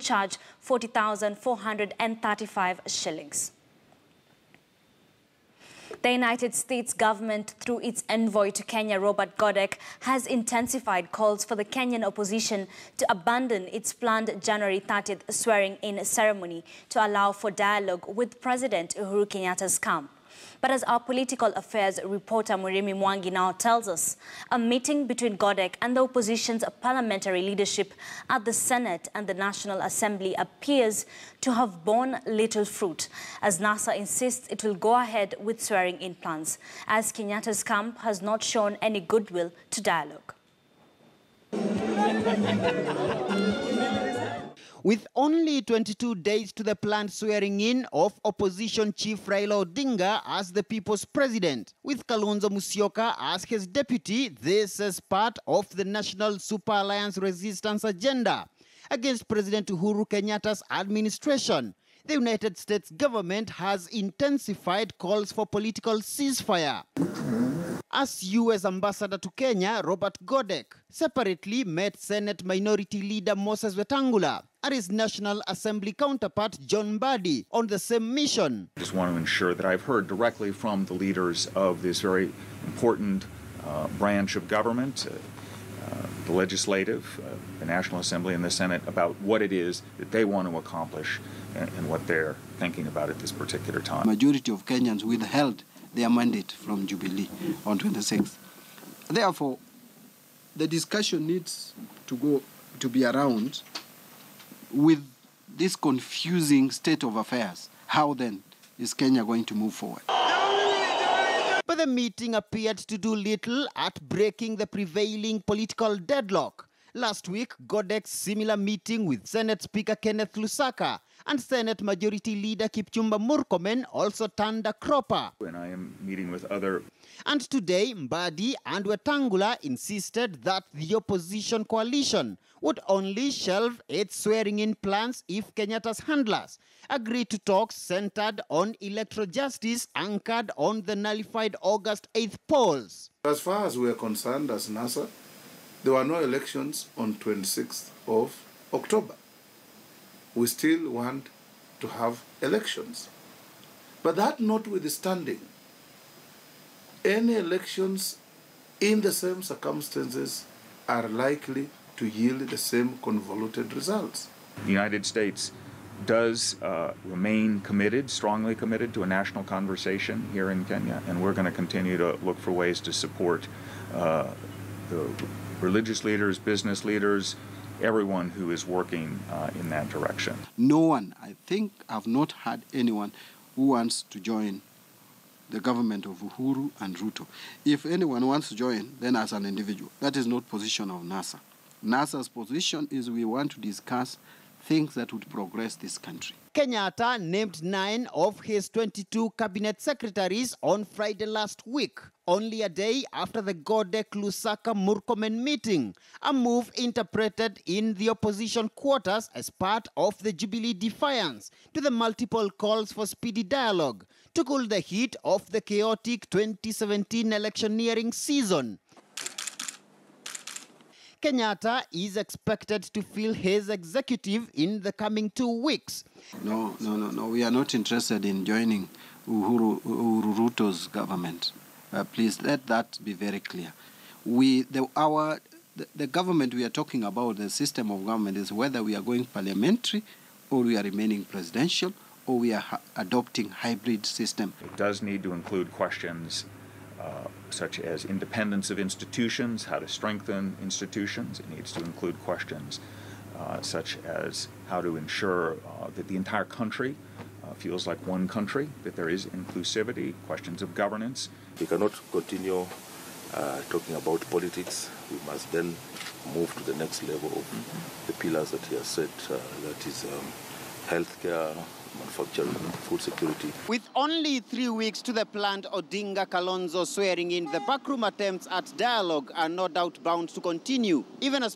charge 40,435 shillings. The United States government, through its envoy to Kenya, Robert Godek, has intensified calls for the Kenyan opposition to abandon its planned January 30th swearing-in ceremony to allow for dialogue with President Uhuru Kenyatta's camp. But as our political affairs reporter Murimi Mwangi now tells us, a meeting between Godek and the opposition's parliamentary leadership at the Senate and the National Assembly appears to have borne little fruit, as NASA insists it will go ahead with swearing-in plans, as Kenyatta's camp has not shown any goodwill to dialogue. With only 22 days to the planned swearing-in of opposition chief Raila Odinga as the people's president, with Kalonzo Musyoka as his deputy, this is part of the National Super Alliance resistance agenda against President Uhuru Kenyatta's administration. The United States government has intensified calls for political ceasefire. As U.S. Ambassador to Kenya, Robert Godek separately met Senate Minority Leader Moses Wetangula and his National Assembly counterpart John Mbadi on the same mission. I just want to ensure that I've heard directly from the leaders of this very important branch of government, the legislative, the National Assembly and the Senate, about what it is that they want to accomplish and what they're thinking about at this particular time. Majority of Kenyans withheld their mandate from Jubilee on 26th. Therefore, the discussion needs to be around with this confusing state of affairs. How then is Kenya going to move forward? But the meeting appeared to do little at breaking the prevailing political deadlock. Last week, Godek's similar meeting with Senate Speaker Kenneth Lusaka and Senate Majority Leader Kipchumba Murkomen also turned a cropper. And I am meeting with other... And today, Mbadi and Wetangula insisted that the opposition coalition would only shelve its swearing-in plans if Kenyatta's handlers agreed to talks centered on electoral justice anchored on the nullified August 8th polls. As far as we are concerned as NASA, there were no elections on 26th of October. We still want to have elections. But that notwithstanding, any elections in the same circumstances are likely to yield the same convoluted results. The United States does remain committed, strongly committed to a national conversation here in Kenya, and we're going to continue to look for ways to support the religious leaders, business leaders, everyone who is working in that direction. No one, I think, I've not heard anyone who wants to join the government of Uhuru and Ruto. If anyone wants to join, then as an individual. That is not position of NASA. NASA's position is we want to discuss things that would progress this country. Kenyatta named 9 of his 22 cabinet secretaries on Friday last week, only a day after the Godek-Lusaka-Murkomen meeting, a move interpreted in the opposition quarters as part of the Jubilee defiance to the multiple calls for speedy dialogue to cool the heat of the chaotic 2017 electioneering season. Kenyatta is expected to fill his executive in the coming 2 weeks. No. We are not interested in joining Uhuru Ruto's government. Please let that be very clear. The government we are talking about, the system of government, is whether we are going parliamentary or we are remaining presidential or we are adopting hybrid system. It does need to include questions such as independence of institutions, how to strengthen institutions. It needs to include questions such as how to ensure that the entire country feels like one country, that there is inclusivity, questions of governance. We cannot continue talking about politics. We must then move to the next level of the pillars that he has set, that is healthcare, manufacturing, food security. With only 3 weeks to the planned Odinga-Kalonzo swearing in, the backroom attempts at dialogue are no doubt bound to continue, even as